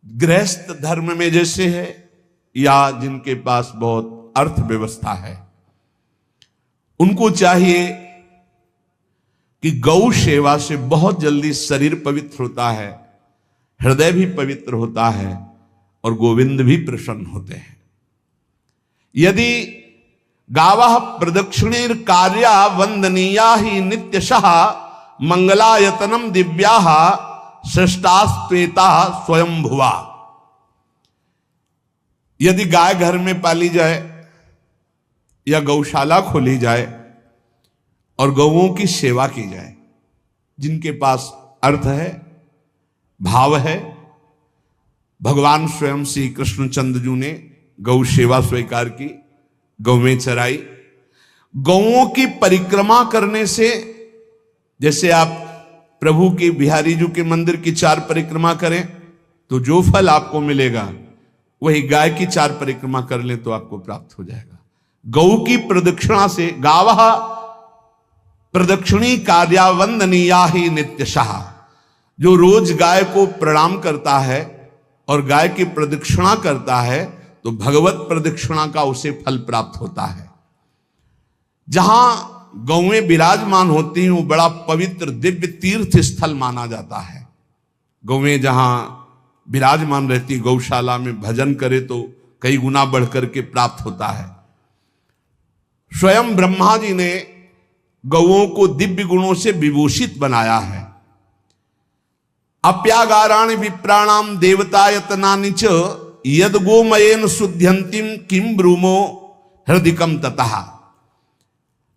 गृहस्थ धर्म में जैसे है या जिनके पास बहुत अर्थव्यवस्था है, उनको चाहिए कि गौ सेवा से बहुत जल्दी शरीर पवित्र होता है, हृदय भी पवित्र होता है और गोविंद भी प्रसन्न होते हैं। यदि गावः प्रदक्षिणेर कार्या वंदनीया ही नित्यशः मंगलायतनम दिव्या श्रेष्ठास्त्वेता स्वयंभुवा। यदि गाय घर में पाली जाए या गौशाला खोली जाए और गौओं की सेवा की जाए, जिनके पास अर्थ है, भाव है, भगवान स्वयं श्री कृष्णचंद्र जी ने गौ सेवा स्वीकार की, गौवें चराई। गौओं की परिक्रमा करने से, जैसे आप प्रभु के बिहारी जी के मंदिर की 4 परिक्रमा करें तो जो फल आपको मिलेगा वही गाय की 4 परिक्रमा कर ले तो आपको प्राप्त हो जाएगा। गौ की प्रदक्षिणा से, गावः प्रदक्षिणी कार्या वंदनीया ही नित्यशः, जो रोज गाय को प्रणाम करता है और गाय की प्रदक्षिणा करता है तो भगवत प्रदक्षिणा का उसे फल प्राप्त होता है। जहां गौएं विराजमान होती हैं वो बड़ा पवित्र दिव्य तीर्थ स्थल माना जाता है। गौएं जहां विराजमान रहती, गौशाला में भजन करे तो कई गुना बढ़कर के प्राप्त होता है। स्वयं ब्रह्मा जी ने गौओं को दिव्य गुणों से विभूषित बनाया है। अप्यागाराणि विप्राणाम देवतायतनानि च यद गोमयेन शुद्ध्यंतिम किम ब्रूमो हृदिकम ततः।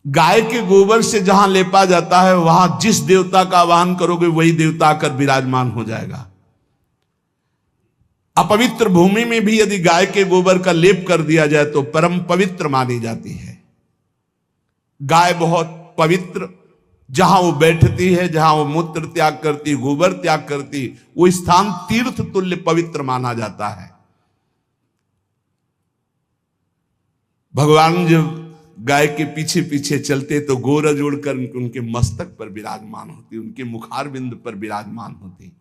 गाय के गोबर से जहां लेपा जाता है वहां जिस देवता का आवाहन करोगे वही देवता आकर विराजमान हो जाएगा। अपवित्र भूमि में भी यदि गाय के गोबर का लेप कर दिया जाए तो परम पवित्र मानी जाती है। गाय बहुत पवित्र, जहां वो बैठती है, जहां वो मूत्र त्याग करती, गोबर त्याग करती, वो स्थान तीर्थ तुल्य पवित्र माना जाता है। भगवान जब गाय के पीछे पीछे चलते तो गोरा जोड़कर उनके मस्तक पर विराजमान होती, उनके मुखार बिंद पर विराजमान होती।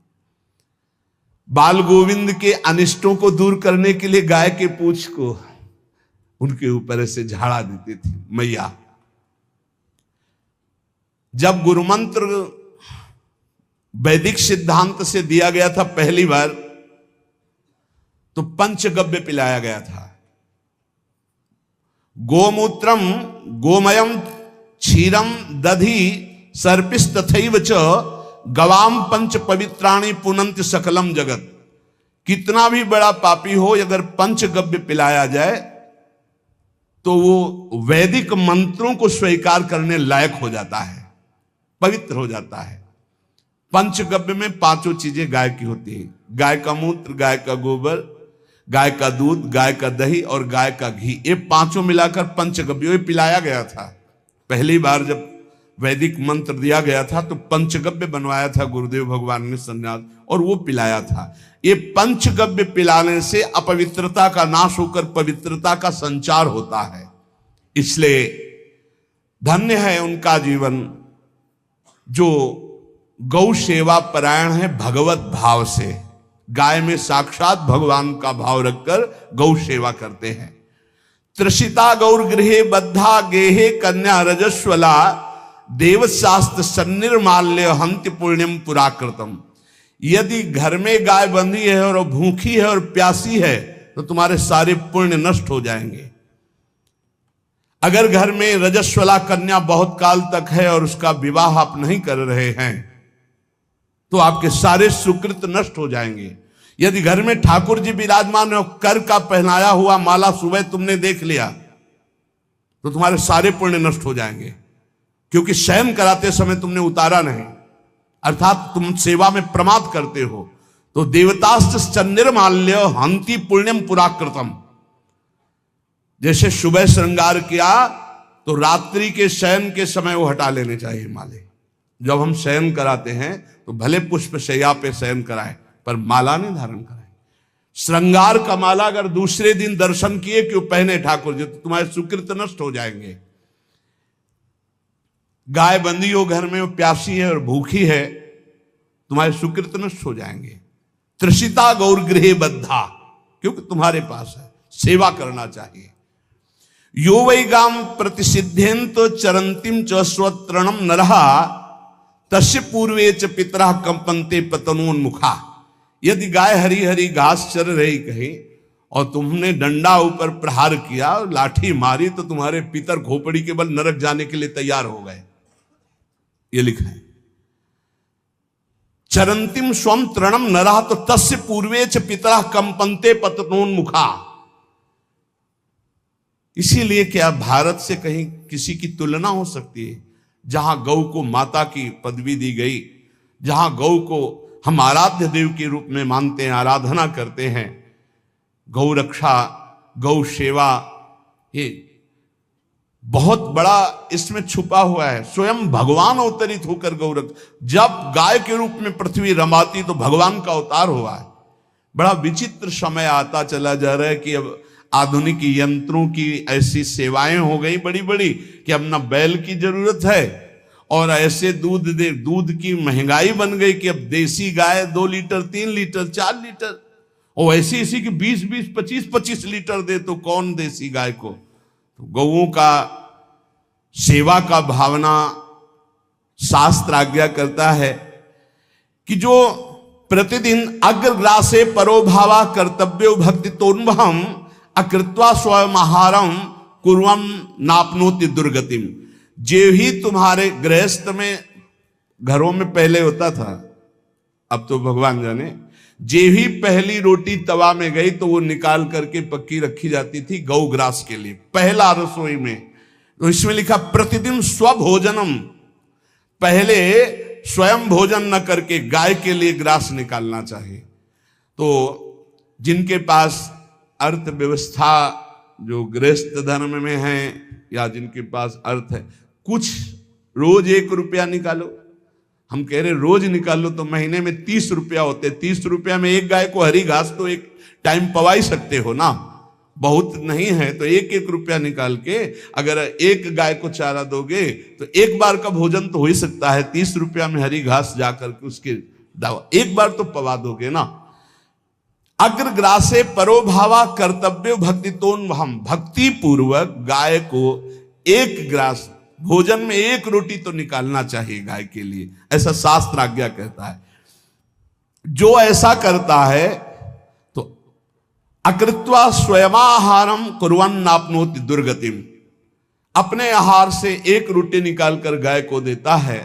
बाल गोविंद के अनिष्टों को दूर करने के लिए गाय के पूंछ को उनके ऊपर से झाड़ा देती थी मैया। जब गुरुमंत्र वैदिक सिद्धांत से दिया गया था पहली बार तो पंचगव्य पिलाया गया था। गोमूत्रम गोमयम क्षीरम दधि सर्पिस्तथैव च गवाम पंच पवित्राणि पुनंत सकलम जगत। कितना भी बड़ा पापी हो, अगर पंचगव्य पिलाया जाए तो वो वैदिक मंत्रों को स्वीकार करने लायक हो जाता है, पवित्र हो जाता है। पंचगव्य में 5 चीजें गाय की होती है। गाय का मूत्र, गाय का गोबर, गाय का दूध, गाय का दही और गाय का घी, ये 5 मिलाकर पंचगव्य पिलाया गया था। पहली बार जब वैदिक मंत्र दिया गया था तो पंचगव्य बनवाया था गुरुदेव भगवान ने संन्यास, और वो पिलाया था। ये पंचगव्य पिलाने से अपवित्रता का नाश होकर पवित्रता का संचार होता है। इसलिए धन्य है उनका जीवन जो गौ सेवा परायण है भगवत भाव से। गाय में साक्षात भगवान का भाव रखकर गौ सेवा करते हैं। त्रिषिता गौर गृहे बद्धा गेहे कन्या रजस्वला देवशास्त्र सन्निर्माल्य हंति पुण्यम पुराकृतम। यदि घर में गाय बंधी है और भूखी है और प्यासी है तो तुम्हारे सारे पुण्य नष्ट हो जाएंगे। अगर घर में रजस्वला कन्या बहुत काल तक है और उसका विवाह आप नहीं कर रहे हैं तो आपके सारे सुकृत नष्ट हो जाएंगे। यदि घर में ठाकुर जी विराजमान है, कर का पहनाया हुआ माला सुबह तुमने देख लिया तो तुम्हारे सारे पुण्य नष्ट हो जाएंगे, क्योंकि शयन कराते समय तुमने उतारा नहीं, अर्थात तुम सेवा में प्रमाद करते हो। तो देवतास्त्र सन्निर्माल्य हंति पुण्यम पुराकृतम। जैसे सुबह श्रृंगार किया तो रात्रि के शयन के समय वो हटा लेने चाहिए माले। जब हम शयन कराते हैं तो भले पुष्प शैया पे शयन कराएं पर माला नहीं धारण कराएं। श्रृंगार का माला अगर दूसरे दिन दर्शन किए क्यों पहने ठाकुर जी, तो तुम्हारे सुकृत नष्ट हो जाएंगे। गाय बंदी हो घर में, वो प्यासी है और भूखी है, तुम्हारे सुकृत नष्ट हो जाएंगे। तृषिता गौर गृहे बद्धा, क्योंकि तुम्हारे पास है, सेवा करना चाहिए। यो वै गाम प्रतिसिद्धेन्त चरंतिम च स्वतृणम नरहा तस्य पूर्वे च पितरः कंपन्ते पतनोन्मुखा। यदि गाय हरी हरी घास चर रही कहीं और तुमने डंडा ऊपर प्रहार किया, लाठी मारी, तो तुम्हारे पितर खोपड़ी के बल नरक जाने के लिए तैयार हो गए। ये लिखा है चरंतिम स्वम तृणम नरः तो तस्य पूर्वे च पितरः कंपन्ते पतनोन्मुखा। इसीलिए क्या भारत से कहीं किसी की तुलना हो सकती है, जहां गौ को माता की पदवी दी गई, जहां गौ को हम आराध्य देव के रूप में मानते हैं, आराधना करते हैं। गौ रक्षा, गौ सेवा, ये बहुत बड़ा इसमें छुपा हुआ है। स्वयं भगवान अवतरित होकर गौ जब गाय के रूप में पृथ्वी रमाती तो भगवान का अवतार हुआ है। बड़ा विचित्र समय आता चला जा रहा है कि अब आधुनिक यंत्रों की ऐसी सेवाएं हो गई बड़ी बड़ी कि अब ना बैल की जरूरत है, और ऐसे दूध की महंगाई बन गई कि अब देसी गाय 2 लीटर 3 लीटर 4 लीटर, और ऐसी ऐसी कि 20-20 25-25 लीटर दे, तो कौन देसी गाय को। तो गौओं का सेवा का भावना शास्त्र आज्ञा करता है कि जो प्रतिदिन अग्रग्रासे परोभावा कर्तव्यो भक्ति तोन्वहम अकृत्वा स्वयं आहारम कुर्वम नापनोति दुर्गतिम। जे ही तुम्हारे गृहस्थ में घरों में पहले होता था, अब तो भगवान जाने, जे ही पहली रोटी तवा में गई तो वो निकाल करके पक्की रखी जाती थी गौग्रास के लिए, पहला रसोई में। तो इसमें लिखा प्रतिदिन स्वभोजनम, पहले स्वयं भोजन न करके गाय के लिए ग्रास निकालना चाहिए। तो जिनके पास अर्थव्यवस्था जो गृहस्थ धर्म में है या जिनके पास अर्थ है, कुछ रोज 1 रुपया निकालो। हम कह रहे रोज निकालो तो महीने में 30 रुपया होते, 30 रुपया में एक गाय को हरी घास तो एक टाइम पवा ही सकते हो ना, बहुत नहीं है तो 1-1 रुपया निकाल के अगर एक गाय को चारा दोगे तो एक बार का भोजन तो हो ही सकता है। 30 रुपया में हरी घास जाकर के उसके दवा एक बार तो पवा दोगे ना। अग्रग्रासे परोभावा कर्तव्य भक्ति तोन्वहम, भक्ति पूर्वक गाय को 1 ग्रास भोजन में 1 रोटी तो निकालना चाहिए गाय के लिए, ऐसा शास्त्र आज्ञा कहता है। जो ऐसा करता है तो अकृत्वा स्वयमाहारम कुर्वन् नाप्नोति दुर्गतिम, अपने आहार से 1 रोटी निकालकर गाय को देता है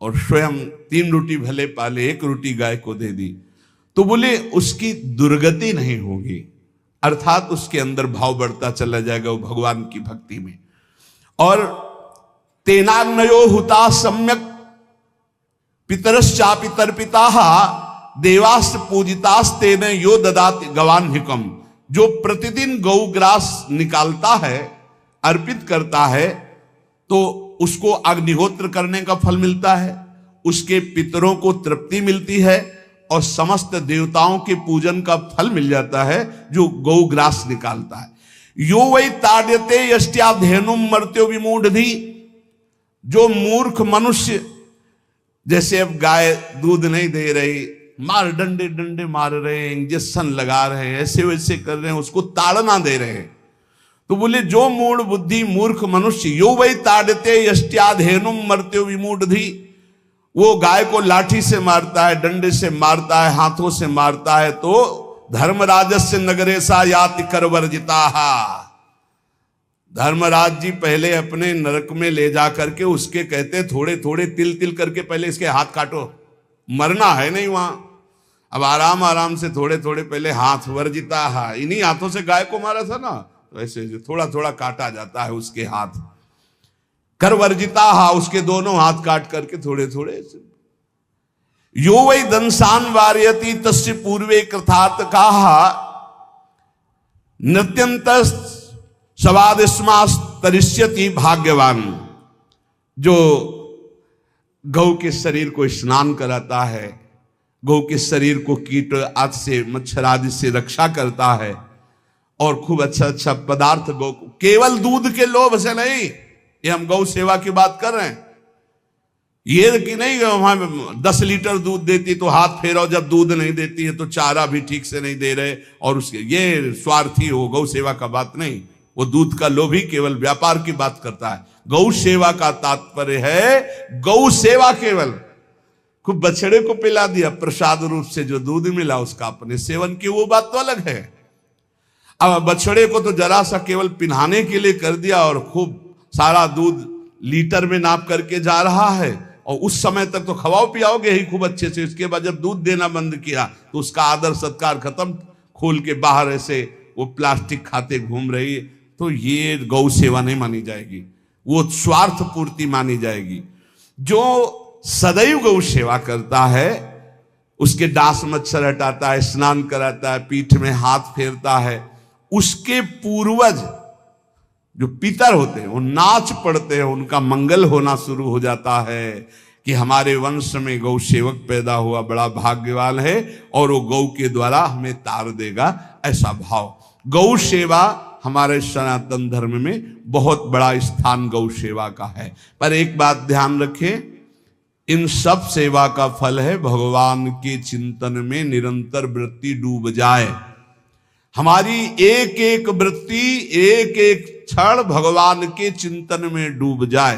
और स्वयं 3 रोटी भले पाले 1 रोटी गाय को दे दी, तो बोले उसकी दुर्गति नहीं होगी, अर्थात उसके अंदर भाव बढ़ता चला जाएगा वो भगवान की भक्ति में। और तेनाग्नयो हुता सम्यक पितरश्चापि तर्पिताः देवास्त्र पूजितास्तेन यो ददाति गवान्हिकम। जो प्रतिदिन गौग्रास निकालता है, अर्पित करता है, तो उसको अग्निहोत्र करने का फल मिलता है, उसके पितरों को तृप्ति मिलती है और समस्त देवताओं के पूजन का फल मिल जाता है जो गौग्रास निकालता है। यो वै ताड्यते यष्ट्याधेनुम मर्त्यो विमूढ़धि, जो मूर्ख मनुष्य, जैसे अब गाय दूध नहीं दे रही, मार डंडे डंडे मार रहे हैं, इंजेक्शन लगा रहे हैं, ऐसे वैसे कर रहे हैं, उसको ताड़ना दे रहे हैं, तो बोले जो मूढ़ बुद्धि मूर्ख मनुष्य, यो वै ताड्यते यष्ट्याधेनुम मर्त्यो विमूढ़धि, वो गाय को लाठी से मारता है, डंडे से मारता है, हाथों से मारता है, तो धर्मराजस्य नगरेशा याति करवर्जिताः। धर्मराज जी पहले अपने नरक में ले जा करके उसके कहते थोड़े थोड़े तिल तिल करके पहले इसके हाथ काटो, मरना है नहीं वहां, अब आराम आराम से थोड़े थोड़े पहले हाथ वर्जिताः, इन्हीं हाथों से गाय को मारा था ना, तो ऐसे थोड़ा थोड़ा काटा जाता है उसके हाथ, करवर्जिताः, उसके दोनों हाथ काट करके थोड़े थोड़े। यो वै दंसान वारयति तस्य पूर्वे कृतार्थकाः नृत्यंत सवादिस्मास्तरिष्यति भाग्यवान। जो गौ के शरीर को स्नान कराता है, गौ के शरीर को कीट आदि से मच्छर आदि से रक्षा करता है और खूब अच्छा अच्छा पदार्थ गौ को, केवल दूध के लोभ से नहीं, ये हम गौ सेवा की बात कर रहे हैं, ये कि नहीं वहां 10 लीटर दूध देती तो हाथ फेरो, जब दूध नहीं देती है तो चारा भी ठीक से नहीं दे रहे, और उसके ये स्वार्थी हो। गौ सेवा का बात नहीं, वो दूध का लोभी केवल व्यापार की बात करता है। गौ सेवा का तात्पर्य है गौ सेवा केवल, खूब बछड़े को पिला दिया प्रसाद रूप से, जो दूध मिला उसका अपने सेवन की, वो बात तो अलग है। अब बछड़े को तो जरा सा केवल पिन्हाने के लिए कर दिया और खूब सारा दूध लीटर में नाप करके जा रहा है, और उस समय तक तो खवाओ पियाओगे ही खूब अच्छे से। इसके बाद जब दूध देना बंद किया तो उसका आदर सत्कार खत्म, खोल के बाहर ऐसे वो प्लास्टिक खाते घूम रही है, तो ये गौ सेवा नहीं मानी जाएगी, वो स्वार्थ पूर्ति मानी जाएगी। जो सदैव गौ सेवा करता है, उसके डांस मच्छर हटाता है, स्नान कराता है, पीठ में हाथ फेरता है, उसके पूर्वज जो पितर होते हैं वो नाच पड़ते हैं, उनका मंगल होना शुरू हो जाता है कि हमारे वंश में गौ सेवक पैदा हुआ, बड़ा भाग्यवान है, और वो गौ के द्वारा हमें तार देगा, ऐसा भाव। गौ सेवा हमारे सनातन धर्म में बहुत बड़ा स्थान गौ सेवा का है। पर एक बात ध्यान रखें, इन सब सेवा का फल है भगवान के चिंतन में निरंतर वृत्ति डूब जाए। हमारी एक एक वृत्ति, एक एक क्षण भगवान के चिंतन में डूब जाए।